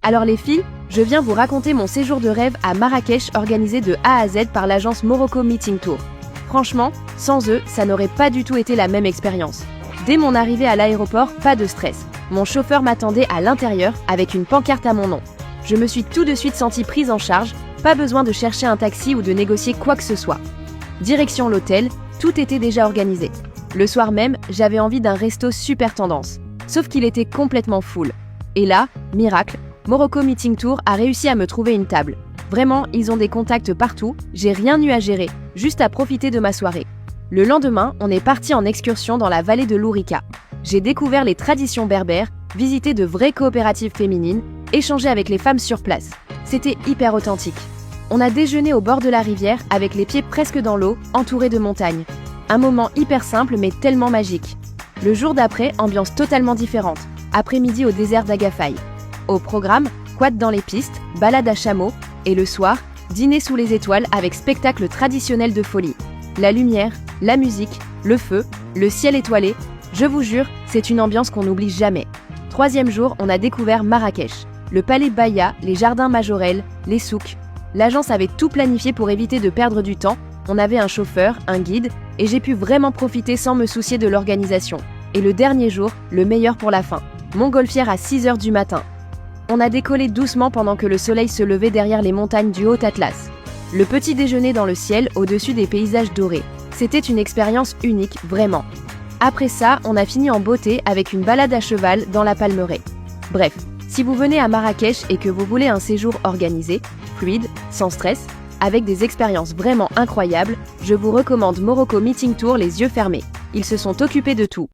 Alors les filles, je viens vous raconter mon séjour de rêve à Marrakech organisé de A à Z par l'agence Morocco Meeting Tour. Franchement, sans eux, ça n'aurait pas du tout été la même expérience. Dès mon arrivée à l'aéroport, pas de stress. Mon chauffeur m'attendait à l'intérieur avec une pancarte à mon nom. Je me suis tout de suite sentie prise en charge, pas besoin de chercher un taxi ou de négocier quoi que ce soit. Direction l'hôtel, tout était déjà organisé. Le soir même, j'avais envie d'un resto super tendance. Sauf qu'il était complètement full. Et là, miracle, Morocco Meeting Tour a réussi à me trouver une table. Vraiment, ils ont des contacts partout, j'ai rien eu à gérer, juste à profiter de ma soirée. Le lendemain, on est parti en excursion dans la vallée de l'Ourika. J'ai découvert les traditions berbères, visité de vraies coopératives féminines, échangé avec les femmes sur place. C'était hyper authentique. On a déjeuné au bord de la rivière avec les pieds presque dans l'eau, entourés de montagnes. Un moment hyper simple mais tellement magique. Le jour d'après, ambiance totalement différente. Après-midi au désert d'Agafay. Au programme, quad dans les pistes, balade à chameau, et le soir, dîner sous les étoiles avec spectacle traditionnel de folie. La lumière, la musique, le feu, le ciel étoilé, je vous jure, c'est une ambiance qu'on n'oublie jamais. Troisième jour, on a découvert Marrakech, le palais Baïa, les jardins Majorel, les souks. L'agence avait tout planifié pour éviter de perdre du temps, on avait un chauffeur, un guide, et j'ai pu vraiment profiter sans me soucier de l'organisation. Et le dernier jour, le meilleur pour la fin. Montgolfière à 6h du matin. On a décollé doucement pendant que le soleil se levait derrière les montagnes du Haut-Atlas. Le petit déjeuner dans le ciel au-dessus des paysages dorés. C'était une expérience unique, vraiment. Après ça, on a fini en beauté avec une balade à cheval dans la Palmeraie. Bref, si vous venez à Marrakech et que vous voulez un séjour organisé, fluide, sans stress, avec des expériences vraiment incroyables, je vous recommande Morocco Meeting Tour les yeux fermés. Ils se sont occupés de tout.